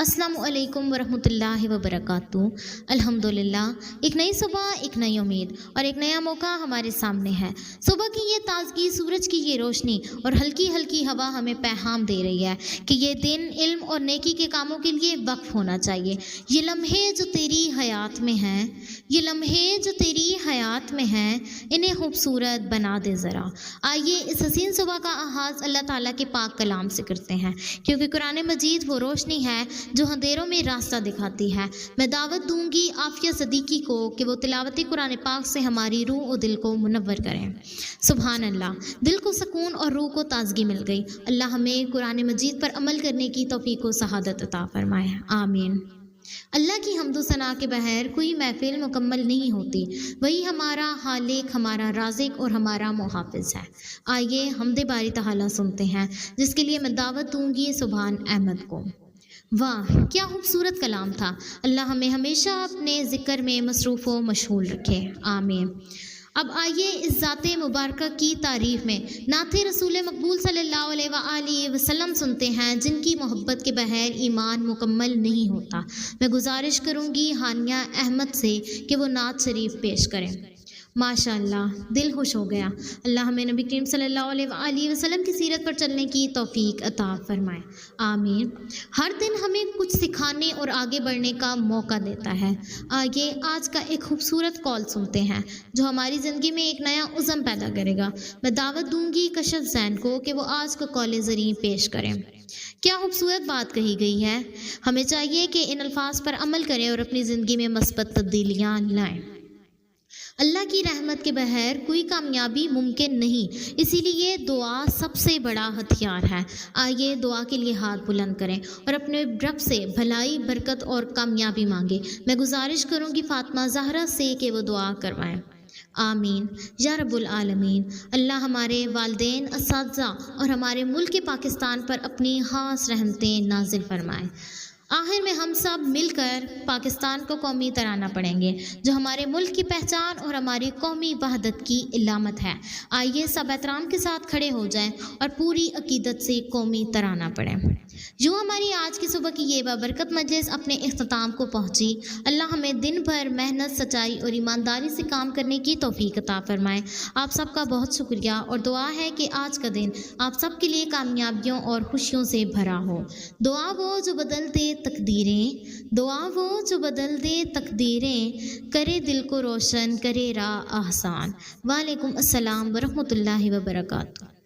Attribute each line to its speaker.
Speaker 1: السلام علیکم ورحمۃ اللہ وبرکاتہ۔ الحمدللہ، ایک نئی صبح، ایک نئی امید اور ایک نیا موقع ہمارے سامنے ہے۔ صبح کی یہ تازگی، سورج کی یہ روشنی اور ہلکی ہلکی ہوا ہمیں پیغام دے رہی ہے کہ یہ دن علم اور نیکی کے کاموں کے لیے وقف ہونا چاہیے۔ یہ لمحے جو تیری حیات میں ہیں، یہ لمحے جو تیری حیات میں ہیں، انہیں خوبصورت بنا دے ذرا۔ آئیے اس حسین صبح کا آغاز اللہ تعالیٰ کے پاک کلام سے کرتے ہیں، کیونکہ قرآن مجید وہ روشنی ہے جو اندھیروں میں راستہ دکھاتی ہے۔ میں دعوت دوں گی عافیہ صدیقی کو کہ وہ تلاوت قرآن پاک سے ہماری روح و دل کو منور کریں۔ سبحان اللہ، دل کو سکون اور روح کو تازگی مل گئی۔ اللہ ہمیں قرآن مجید پر عمل کرنے کی توفیق و سعادت عطا فرمائے، آمین۔ اللہ کی حمد و ثنا کے بغیر کوئی محفل مکمل نہیں ہوتی۔ وہی ہمارا خالق، ہمارا رازق اور ہمارا محافظ ہے۔ آئیے حمد باری تعالیٰ سنتے ہیں، جس کے لیے میں دعوت دوں گی سبحان احمد کو۔ واہ، کیا خوبصورت کلام تھا۔ اللہ ہمیں ہمیشہ اپنے ذکر میں مصروف و مشغول رکھے، آمین۔ اب آئیے اس ذات مبارکہ کی تعریف میں نعت رسول مقبول صلی اللہ علیہ وآلہ وسلم سنتے ہیں، جن کی محبت کے بغیر ایمان مکمل نہیں ہوتا۔ میں گزارش کروں گی ہانیہ احمد سے کہ وہ نعت شریف پیش کریں۔ ماشاء اللہ، دل خوش ہو گیا۔ اللہ ہمیں نبی کریم صلی اللہ علیہ وآلہ وسلم کی سیرت پر چلنے کی توفیق عطا فرمائے، آمین۔ ہر دن ہمیں کچھ سکھانے اور آگے بڑھنے کا موقع دیتا ہے۔ آئیے آج کا ایک خوبصورت قول سنتے ہیں جو ہماری زندگی میں ایک نیا عزم پیدا کرے گا۔ میں دعوت دوں گی کشف زین کو کہ وہ آج کا قول زریں پیش کریں۔ کیا خوبصورت بات کہی گئی ہے۔ ہمیں چاہیے کہ ان الفاظ پر عمل کریں اور اپنی زندگی میں مثبت تبدیلیاں لائیں۔ اللہ کی رحمت کے بغیر کوئی کامیابی ممکن نہیں، اسی لیے دعا سب سے بڑا ہتھیار ہے۔ آئیے دعا کے لیے ہاتھ بلند کریں اور اپنے رب سے بھلائی، برکت اور کامیابی مانگیں۔ میں گزارش کروں گی فاطمہ زہرا سے کہ وہ دعا کروائیں، آمین یا رب العالمین۔ اللہ ہمارے والدین، اساتذہ اور ہمارے ملک پاکستان پر اپنی خاص رحمتیں نازل فرمائیں۔ آخر میں ہم سب مل کر پاکستان کو قومی ترانہ پڑھیں گے، جو ہمارے ملک کی پہچان اور ہماری قومی وحدت کی علامت ہے۔ آئیے سب احترام کے ساتھ کھڑے ہو جائیں اور پوری عقیدت سے قومی ترانہ پڑھیں۔ یوں ہماری آج کی صبح کی یہ بابرکت مجلس اپنے اختتام کو پہنچی۔ اللہ ہمیں دن بھر محنت، سچائی اور ایمانداری سے کام کرنے کی توفیق عطا فرمائے۔ آپ سب کا بہت شکریہ اور دعا ہے کہ آج کا دن آپ سب کے لیے کامیابیوں اور خوشیوں سے بھرا ہو۔ دعا وہ جو بدل دے تقدیریں، دعا وہ جو بدل دے تقدیریں، کرے دل کو روشن، کرے راہ آسان۔ وعلیکم السلام ورحمۃ اللہ وبرکاتہ۔